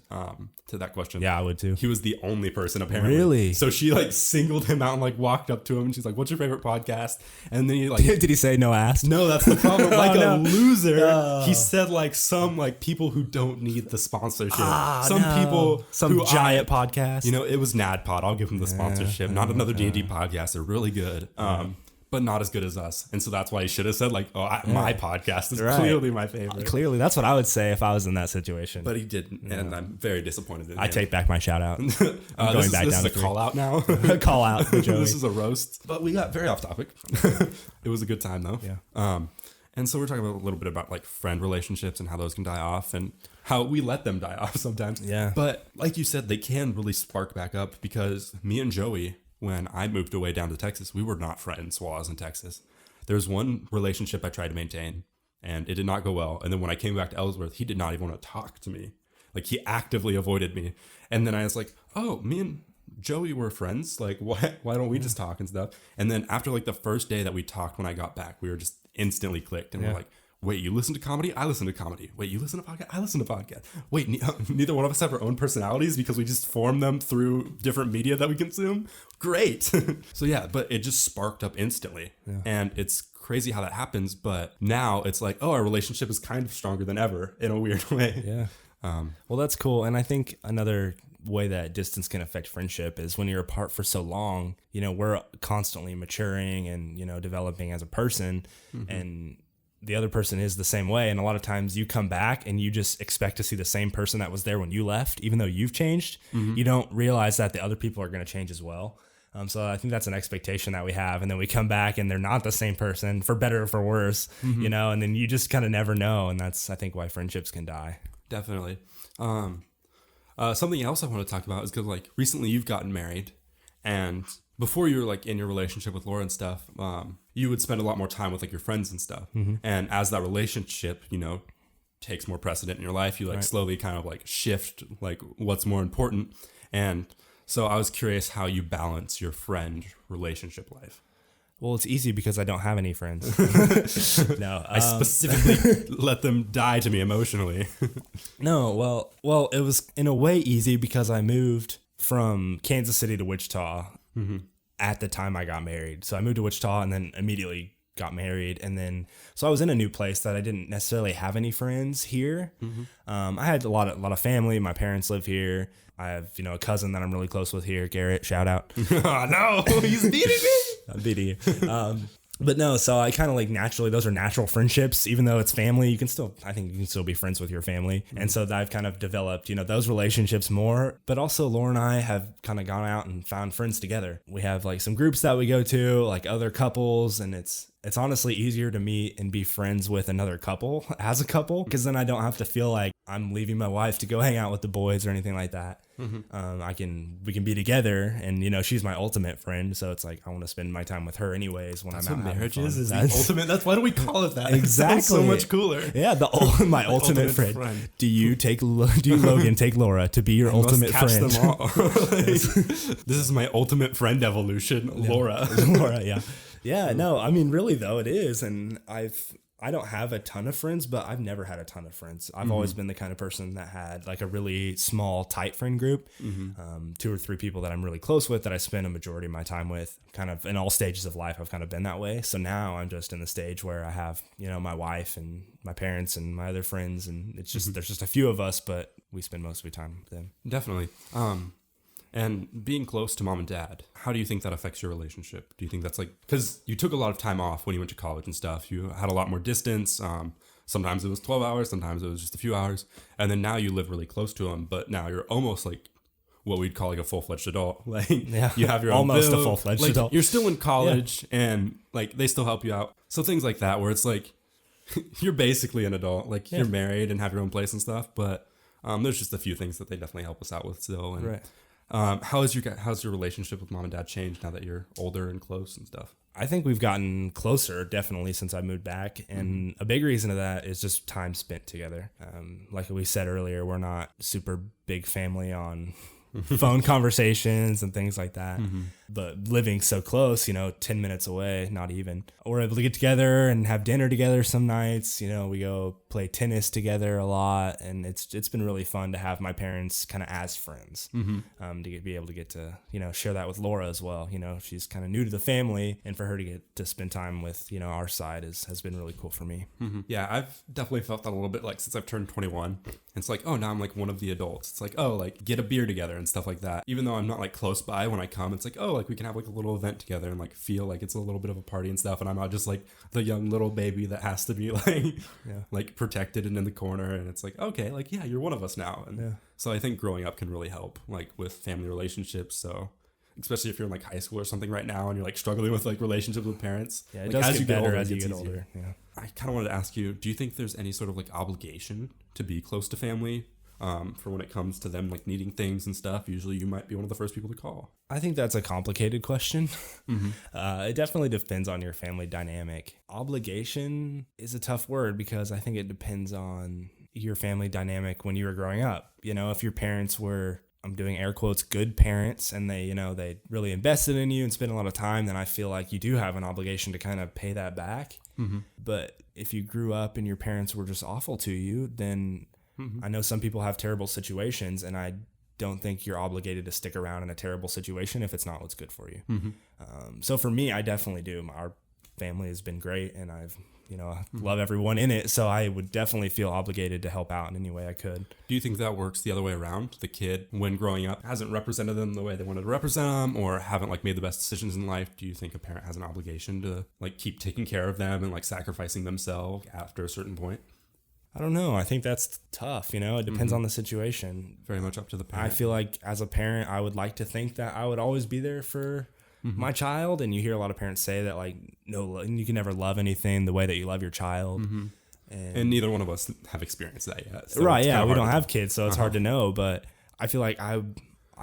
to that question. Yeah, I would too. He was the only person apparently. Really? So she like singled him out and like walked up to him and she's like, "What's your favorite podcast?" And then he like, did he say no ass? No, that's the problem. Like a loser. He said like some like people who don't need the sponsorship. People some giant podcast. You know, it was NADPod. I'll give him the sponsorship. Not another D&D podcast. They're really good. But but not as good as us. And so that's why he should have said like, oh, my podcast is Right. clearly my favorite. Clearly, that's what I would say if I was in that situation. But he didn't, and I'm very disappointed in him. I take back my shout out. This down is a to call out now. Call out to Joey. This is a roast. But we got very off topic. It was a good time though. Yeah. And so we're talking about a little bit about like friend relationships and how those can die off and how we let them die off sometimes. Yeah. But like you said, they can really spark back up because me and Joey, when I moved away down to Texas, we were not friends while I was in Texas. There was one relationship I tried to maintain and it did not go well. And then when I came back to Ellsworth, he did not even want to talk to me. Like he actively avoided me. And then I was like, oh, me and Joey were friends. Like, why don't we just talk and stuff? And then after like the first day that we talked when I got back, we were just instantly clicked. And we're like, wait, you listen to comedy? I listen to comedy. Wait, you listen to podcast? I listen to podcast. Wait, neither one of us have our own personalities because we just form them through different media that we consume? Great. So yeah, but it just sparked up instantly. Yeah. And it's crazy how that happens. But now it's like, oh, our relationship is kind of stronger than ever in a weird way. Yeah. Well, that's cool. And I think another way that distance can affect friendship is when you're apart for so long, you know, we're constantly maturing and, you know, developing as a person, and the other person is the same way. And a lot of times you come back and you just expect to see the same person that was there when you left, even though you've changed. You don't realize that the other people are going to change as well. So I think that's an expectation that we have. And then we come back and they're not the same person, for better or for worse, you know, and then you just kind of never know. And that's, I think, why friendships can die. Definitely. Something else I want to talk about is because like recently you've gotten married, and before you were like in your relationship with Laura and stuff, you would spend a lot more time with like your friends and stuff. And as that relationship, you know, takes more precedent in your life, you like slowly kind of like shift like what's more important. And so I was curious how you balance your friend relationship life. Well, it's easy because I don't have any friends. No, I specifically let them die to me emotionally. No, well, it was in a way easy because I moved from Kansas City to Wichita at the time I got married. So I moved to Wichita and then immediately got married. And then, so I was in a new place that I didn't necessarily have any friends here. I had a lot of family. My parents live here. I have, you know, a cousin that I'm really close with here, Garrett, shout out. Oh, no, he's beating me. I'm beating you. But no, so I kind of like naturally, those are natural friendships, even though it's family, I think you can still be friends with your family. And so I've kind of developed, you know, those relationships more, but also Laura and I have kind of gone out and found friends together. We have like some groups that we go to, like other couples, and it's honestly easier to meet and be friends with another couple as a couple, because then I don't have to feel like I'm leaving my wife to go hang out with the boys or anything like that. We can be together, and you know, she's my ultimate friend, so it's like I want to spend my time with her anywaes when I'm out. Marriage is the ultimate. That's why do we call it that? Exactly. It sounds so much cooler. Yeah, my ultimate friend. Do you Logan take Laura to be your ultimate friend? Them all. This is my ultimate friend evolution, Laura. Laura, yeah. Yeah, no, I mean, really though, it is. And I don't have a ton of friends, but I've never had a ton of friends. I've always been the kind of person that had like a really small, tight friend group, 2 or 3 people that I'm really close with that I spend a majority of my time with. Kind of in all stages of life, I've kind of been that way. So now I'm just in the stage where I have, you know, my wife and my parents and my other friends, and it's just there's just a few of us, but we spend most of the time with them. Definitely. And being close to mom and dad, how do you think that affects your relationship? Do you think that's like, because you took a lot of time off when you went to college and stuff. You had a lot more distance. Sometimes it was 12 hours. Sometimes it was just a few hours. And then now you live really close to them. But now you're almost like what we'd call like a full-fledged adult. Like you have your own almost bill. A full-fledged like, adult. You're still in college and like they still help you out. So things like that where it's like you're basically an adult. Like you're married and have your own place and stuff. But there's just a few things that they definitely help us out with still. And, how's your relationship with mom and dad changed now that you're older and close and stuff? I think we've gotten closer definitely since I moved back, and a big reason of that is just time spent together. Like we said earlier, we're not super big family on phone conversations and things like that. But living so close, 10 minutes away, not even, we're able to get together and have dinner together some nights. We go play tennis together a lot, and it's been really fun to have my parents kind of as friends, to be able to get to, share that with Laura as well. She's kind of new to the family, and for her to get to spend time with, our side has been really cool for me. Yeah, I've definitely felt that a little bit, like since I've turned 21. It's like, oh, now I'm like one of the adults. It's like, oh, like get a beer together and stuff like that. Even though I'm not like close by when I come, it's like, oh, like we can have like a little event together and like feel like it's a little bit of a party and stuff. And I'm not just like the young little baby that has to be like, like protected and in the corner. And it's like, okay, like, yeah, you're one of us now. And so I think growing up can really help like with family relationships. So especially if you're in like high school or something right now and you're like struggling with like relationships with parents. Yeah, it like, does as get you get better older, as it you gets get easier. older. Yeah. I kind of wanted to ask you, do you think there's any sort of like obligation to be close to family for when it comes to them like needing things and stuff? Usually you might be one of the first people to call. I think that's a complicated question. It definitely depends on your family dynamic. Obligation is a tough word because I think it depends on your family dynamic when you were growing up. You know, if your parents were, I'm doing air quotes, good parents, and they, you know, they really invested in you and spent a lot of time, then I feel like you do have an obligation to kind of pay that back. But if you grew up and your parents were just awful to you, then I know some people have terrible situations, and I don't think you're obligated to stick around in a terrible situation if it's not what's good for you. So for me, I definitely do. Our family has been great, and I've, you know, I love everyone in it. So I would definitely feel obligated to help out in any way I could. Do you think that works the other way around? The kid, when growing up, hasn't represented them the way they wanted to represent them, or haven't like made the best decisions in life. Do you think a parent has an obligation to like keep taking care of them and like sacrificing themselves after a certain point? I don't know. I think that's tough. You know, it depends on the situation. Very much up to the parent. I feel like as a parent, I would like to think that I would always be there for my child. And you hear a lot of parents say that, like, no, you can never love anything the way that you love your child. And neither one of us have experienced that yet. So right. Yeah. We don't have kids, so it's hard to know. But I feel like I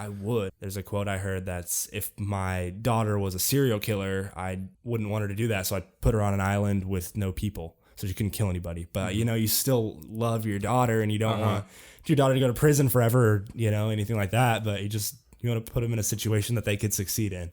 would. There's a quote I heard that's, if my daughter was a serial killer, I wouldn't want her to do that. So I'd put her on an island with no people, so she couldn't kill anybody. But, you know, you still love your daughter, and you don't want your daughter to go to prison forever, or, you know, anything like that. But you want to put them in a situation that they could succeed in.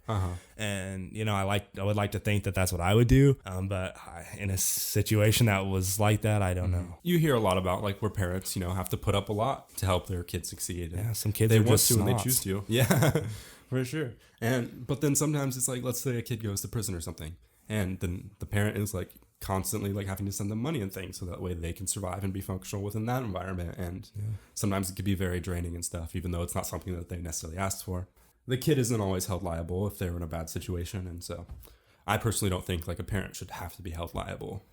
And, you know, I would like to think that that's what I would do. But in a situation that was like that, I don't know. You hear a lot about like where parents, you know, have to put up a lot to help their kids succeed. Yeah, some kids they are want just to snobs. and they choose to. Yeah, for sure. But then sometimes it's like, let's say a kid goes to prison or something, and then the parent is like constantly like having to send them money and things so that way they can survive and be functional within that environment. And sometimes it could be very draining and stuff, even though it's not something that they necessarily asked for. The kid isn't always held liable if they're in a bad situation. And so I personally don't think like a parent should have to be held liable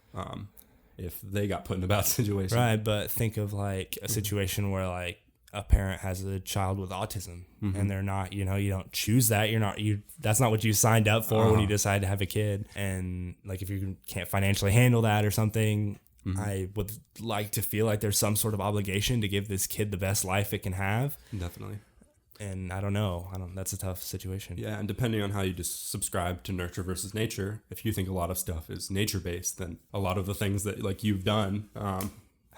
if they got put in a bad situation. Right. But think of like a situation where like a parent has a child with autism and they're not, you know, you don't choose that. That's not what you signed up for when you decide to have a kid. And like, if you can't financially handle that or something, I would like to feel like there's some sort of obligation to give this kid the best life it can have. Definitely. And I don't know. That's a tough situation. Yeah. And depending on how you just subscribe to nurture versus nature, if you think a lot of stuff is nature based, then a lot of the things that like you've done,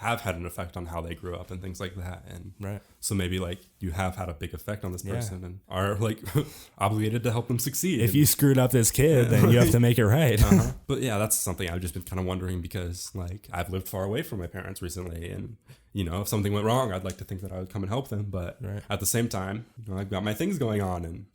have had an effect on how they grew up and things like that. And so maybe like you have had a big effect on this person and are like obligated to help them succeed. If you screwed up this kid, then you have to make it right. But yeah, that's something I've just been kind of wondering, because like I've lived far away from my parents recently, and you know, if something went wrong, I'd like to think that I would come and help them. But at the same time, you know, I've got my things going on, and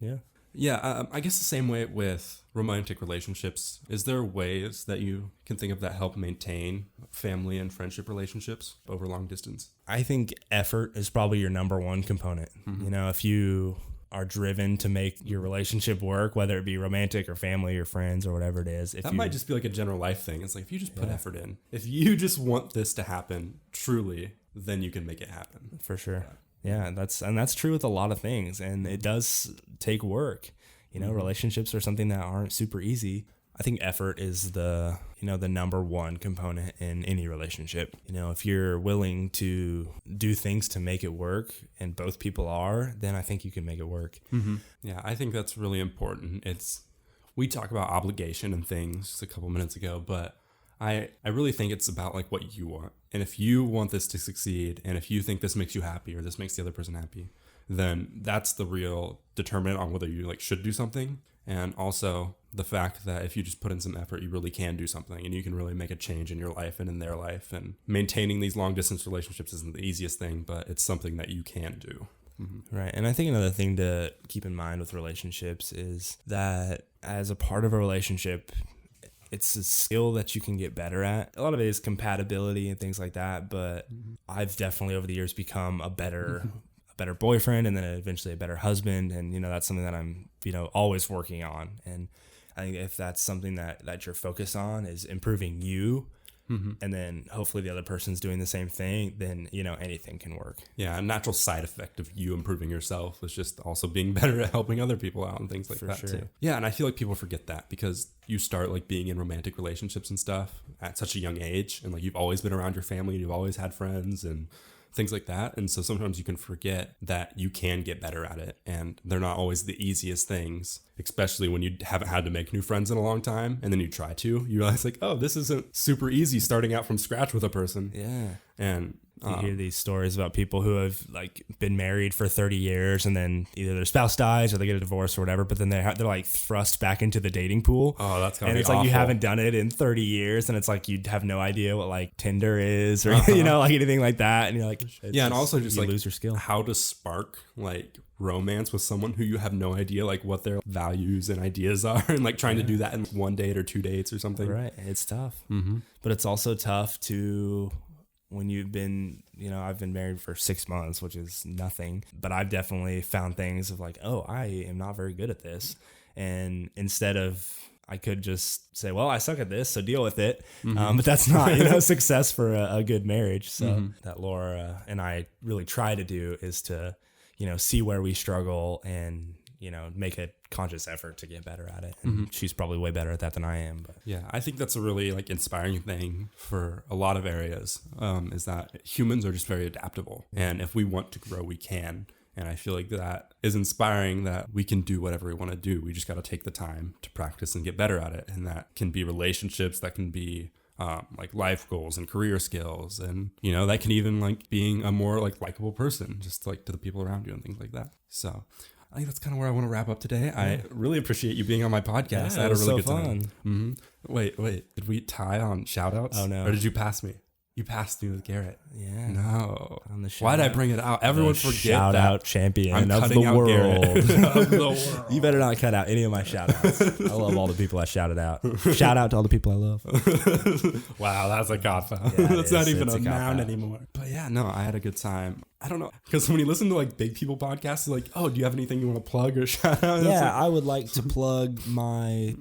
I guess the same way with romantic relationships. Is there ways that you can think of that help maintain family and friendship relationships over long distance? I think effort is probably your number one component. You know, if you are driven to make your relationship work, whether it be romantic or family or friends or whatever it is. That might just be like a general life thing. It's like, if you just put effort in, if you just want this to happen truly, then you can make it happen. For sure. Yeah, that's true with a lot of things, and it does take work. You know, relationships are something that aren't super easy. I think effort is the number one component in any relationship. You know, if you're willing to do things to make it work, and both people are, then I think you can make it work. Yeah, I think that's really important. We talk about obligation and things a couple minutes ago, but I really think it's about like what you want. And if you want this to succeed, and if you think this makes you happy or this makes the other person happy, then that's the real determinant on whether you like should do something. And also the fact that if you just put in some effort, you really can do something, and you can really make a change in your life and in their life. And maintaining these long distance relationships isn't the easiest thing, but it's something that you can do. Right. And I think another thing to keep in mind with relationships is that as a part of a relationship, it's a skill that you can get better at. A lot of it is compatibility and things like that, but I've definitely over the years become a better a better boyfriend and then eventually a better husband. And, that's something that I'm, always working on. And I think if that's something that you're focused on is improving you, and then hopefully the other person's doing the same thing, then, anything can work. Yeah. A natural side effect of you improving yourself is just also being better at helping other people out and things like that too. Yeah. And I feel like people forget that because you start like being in romantic relationships and stuff at such a young age. And like, you've always been around your family and you've always had friends and things like that. And so sometimes you can forget that you can get better at it. And they're not always the easiest things, especially when you haven't had to make new friends in a long time. And then you try to, you realize like, oh, this isn't super easy starting out from scratch with a person. Yeah. And you hear these stories about people who have like been married for 30 years and then either their spouse dies or they get a divorce or whatever, but then they're like thrust back into the dating pool. Oh, that's gotta and be it's awful. like you haven't done it in 30 years and it's like you have no idea what like Tinder is or like anything like that, and you're like, yeah, and also just you like lose your skill. How to spark like romance with someone who you have no idea like what their values and ideas are, and like trying to do that in 1 date or 2 dates or something. Right, it's tough. But it's also tough to when you've been, I've been married for 6 months, which is nothing, but I've definitely found things of like, oh, I am not very good at this. And instead of, I could just say, well, I suck at this, so deal with it. But that's not, success for a good marriage. So that Laura and I really try to do is to, see where we struggle and, make a conscious effort to get better at it. And she's probably way better at that than I am. But yeah, I think that's a really like inspiring thing for a lot of areas, is that humans are just very adaptable. And if we want to grow, we can. And I feel like that is inspiring, that we can do whatever we want to do. We just got to take the time to practice and get better at it. And that can be relationships, that can be like life goals and career skills. And, that can even like being a more like likable person, just like to the people around you and things like that. So I think that's kind of where I want to wrap up today. Yeah. I really appreciate you being on my podcast. I had a really good time. Wait, did we tie on shout outs? Oh no. Or did you pass me? You passed me with Garrett. Yeah. No. On the Why did I bring it out? Everyone forget shout that. out champion of the world. You better not cut out any of my shout outs. I love all the people I shouted out. Shout out to all the people I love. Wow, that's a cop out. Yeah, that's not even it's a noun cop-out anymore. But yeah, no, I had a good time. I don't know. Because when you listen to like big people podcasts, it's like, oh, do you have anything you want to plug or shout out? Yeah, I would like to plug my...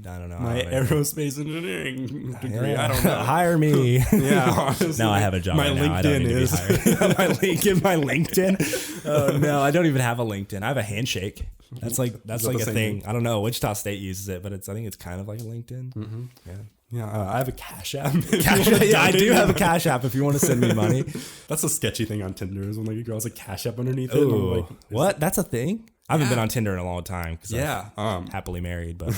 I don't know. My aerospace engineering degree. Yeah. I don't know. Hire me. Yeah, honestly. No, I have a job. My right LinkedIn now. I don't need is. to be hired. my LinkedIn. Oh no, I don't even have a LinkedIn. I have a Handshake. That's like a thing. I don't know. Wichita State uses it, but I think it's kind of like a LinkedIn. Yeah. Yeah, I have a Cash App. Yeah, I do have a Cash App if you want to send me money. That's a sketchy thing on Tinder is when like a girl has a Cash App underneath it. Ooh, like, what? That's a thing? I haven't been on Tinder in a long time because I'm happily married, but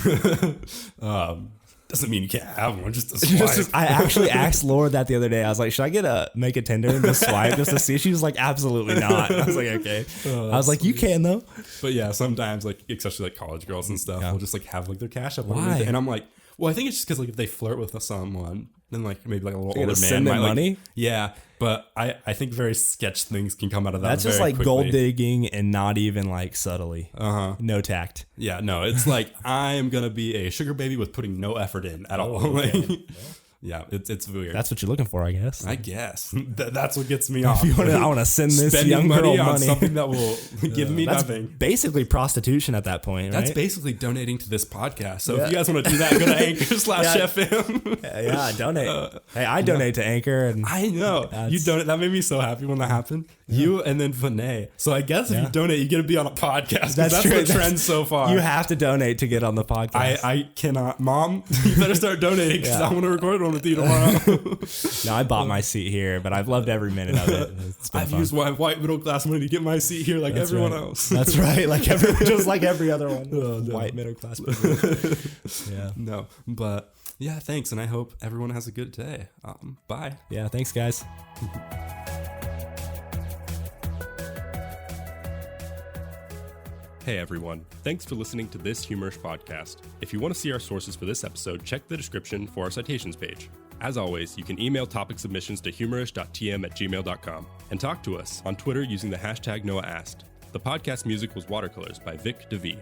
doesn't mean you can't have one. Just a swipe. I actually asked Laura that the other day. I was like, should I make a Tinder and just swipe just to see? She was like, absolutely not. I was like, okay. I was like, you can though. But yeah, sometimes like especially like college girls and stuff will just like have like their Cash App. Why? And I'm like, well, I think it's just because like if they flirt with someone, then like maybe like a little older man send them might money. Like, yeah, but I think very sketch things can come out of that. That's just very like quickly. gold digging and not even like subtly. No tact. Yeah, no, it's like I am gonna be a sugar baby with putting no effort in at all. Okay. Yeah, it's weird. That's what you're looking for, I guess. I guess that's what gets me off. I want to send this spending young girl money on money. something that will give me That's nothing. basically prostitution at that point, right? That's basically donating to this podcast. So if you guys want to do that, go to Anchor/FM. Yeah, donate. Hey, I donate to Anchor, and I know you donate. That made me so happy when that happened. You and then Vinay. So I guess if you donate, you get to be on a podcast. That's true. the trend so far. You have to donate to get on the podcast. I cannot. Mom, you better start donating because I want to record one with you tomorrow. No, I bought my seat here, but I've loved every minute of it. I've used my white middle class money to get my seat here like everyone else. That's right. Just like every other one. White middle class people. Yeah. No, but yeah, thanks. And I hope everyone has a good day. Bye. Yeah, thanks, guys. Hey everyone, thanks for listening to this Humorish podcast. If you want to see our sources for this episode, check the description for our citations page. As always, you can email topic submissions to humorish.tm@gmail.com and talk to us on Twitter using the hashtag NoahAsked. The podcast music was Watercolors by Vic DeVee.